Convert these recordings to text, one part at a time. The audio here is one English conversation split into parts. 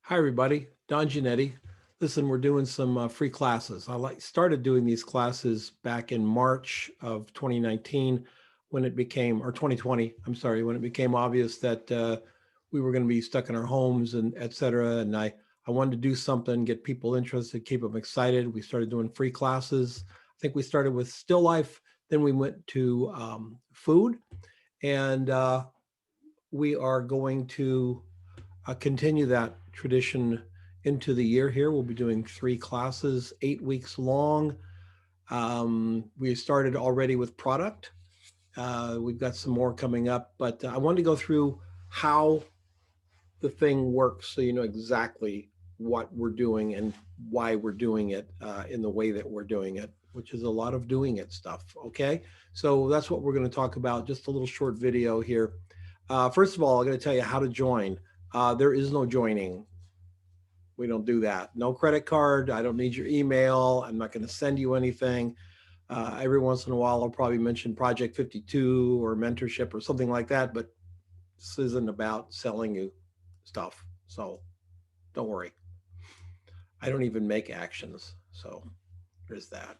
Hi, everybody. Don Giannetti. Listen, we're doing some free classes. Started doing these classes back in March of 2019 when it became, or 2020, I'm sorry, when it became obvious that we were going to be stuck in our homes and et cetera. And I wanted to do something, get people interested, keep them excited. We started doing free classes. I think we started with still life, then we went to food, and we are going to continue that tradition into the year here. We'll be doing 3 classes, 8 weeks long. We started already with product. We've got some more coming up, but I wanted to go through how the thing works so you know exactly what we're doing and why we're doing it in the way that we're doing it, which is a lot of doing it stuff. Okay. So that's what we're going to talk about. Just a little short video here. First of all, I'm going to tell you how to join. There is no joining. We don't do that. No credit card. I don't need your email. I'm not going to send you anything. Every once in a while, I'll probably mention Project 52 or mentorship or something like that, but this isn't about selling you stuff. So don't worry. I don't even make actions. So there's that.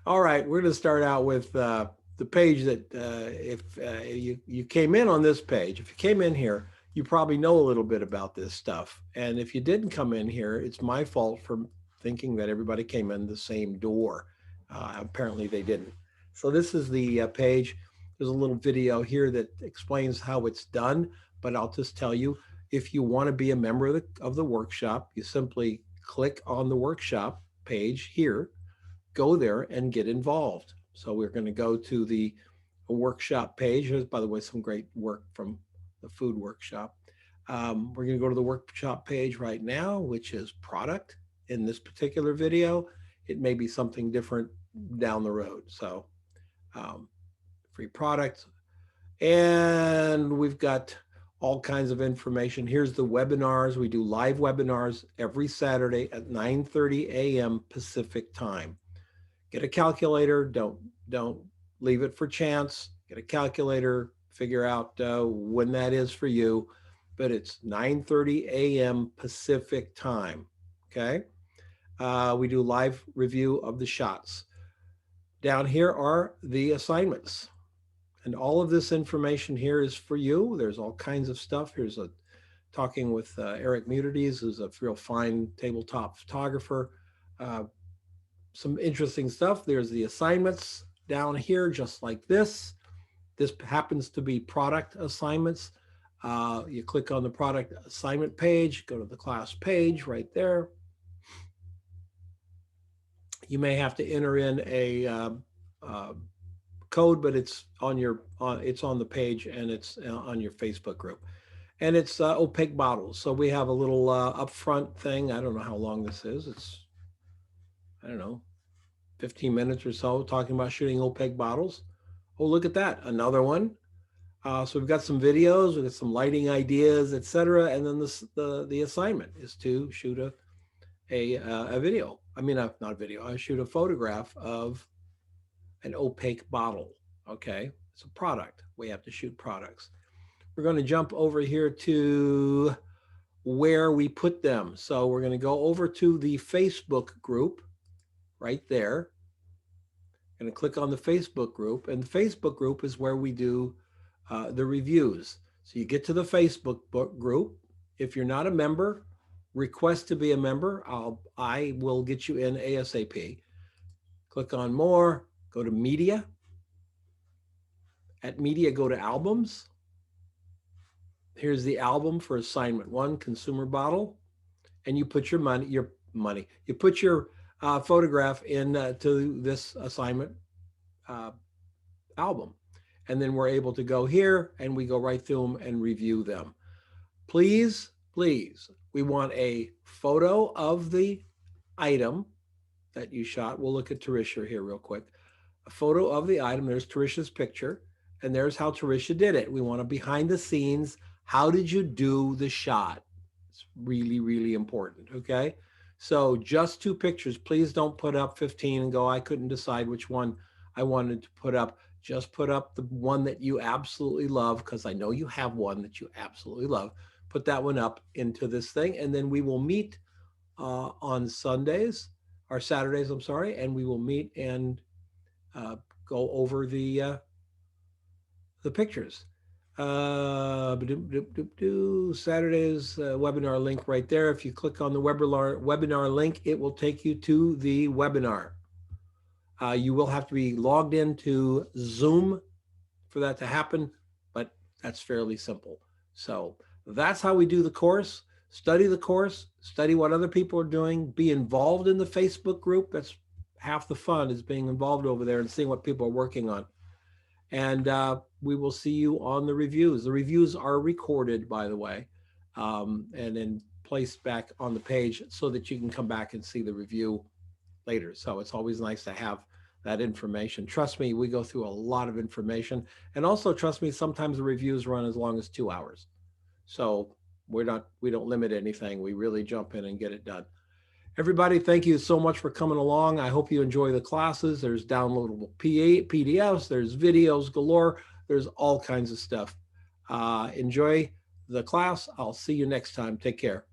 All right, we're going to start out with the page that if you came in on this page, if you came in here, you probably know a little bit about this stuff. And if you didn't come in here, it's my fault for thinking that everybody came in the same door. Apparently they didn't. So this is the page. There's a little video here that explains how it's done, but I'll just tell you, if you want to be a member of the workshop, you simply click on the workshop page here, go there and get involved. So we're going to go to the workshop page. There's, by the way, some great work from the food workshop. We're going to go to the workshop page right now, which is product. In this particular video, it may be something different down the road. So free product. And we've got all kinds of information. Here's the webinars. We do live webinars every Saturday at 9:30 a.m. Pacific time. Get a calculator. Don't leave it for chance. Get a calculator. Figure out when that is for you. But it's 9:30 a.m. Pacific time. Okay. We do live review of the shots. Down here are the assignments. And all of this information here is for you. There's all kinds of stuff. Here's a talking with Eric Munides, who's a real fine tabletop photographer. Some interesting stuff. There's the assignments down here, just like this. This happens to be product assignments. You click on the product assignment page, go to the class page right there. You may have to enter in a code, but it's on the page and it's on your Facebook group. And it's opaque bottles. So we have a little upfront thing. I don't know how long this is. It's, I don't know, 15 minutes or so talking about shooting opaque bottles. Oh, look at that, another one. So we've got some videos, we've got some lighting ideas, etc. And then the assignment is to shoot a video. I mean, not a video. I shoot a photograph of an opaque bottle. Okay, it's a product. We have to shoot products. We're going to jump over here to where we put them. So we're going to go over to the Facebook group right there. I'm going to click on the Facebook group, and the Facebook group is where we do the reviews. So you get to the Facebook group. If you're not a member, request to be a member. I will get you in ASAP. Click on more, go to media. At media, go to albums. Here's the album for assignment 1, consumer bottle. And you put your money, you put your photograph in to this assignment album. And then we're able to go here and we go right through them and review them. Please, please, we want a photo of the item that you shot. We'll look at Tarisha here real quick. A photo of the item. There's Tarisha's picture. And there's how Tarisha did it. We want a behind the scenes. How did you do the shot? It's really, really important. Okay. So just 2 pictures. Please don't put up 15 and go, I couldn't decide which one I wanted to put up. Just put up the one that you absolutely love, because I know you have one that you absolutely love. put that one up into this thing, and then we will meet on Sundays or Saturdays, I'm sorry, and we will meet and go over the pictures. Saturday's webinar link right there. If you click on the webinar link, it will take you to the webinar. You will have to be logged into Zoom for that to happen, but that's fairly simple. So that's how we do the course. Study the course, study what other people are doing, be involved in the Facebook group. That's half the fun, is being involved over there and seeing what people are working on. And we will see you on the reviews. The reviews are recorded, by the way, and then placed back on the page so that you can come back and see the review later. So it's always nice to have that information. Trust me, we go through a lot of information. And also, trust me, sometimes the reviews run as long as 2 hours. So we don't limit anything. We really jump in and get it done. Everybody, thank you so much for coming along. I hope you enjoy the classes. There's downloadable PDFs, there's videos galore, there's all kinds of stuff. Enjoy the class. I'll see you next time. Take care.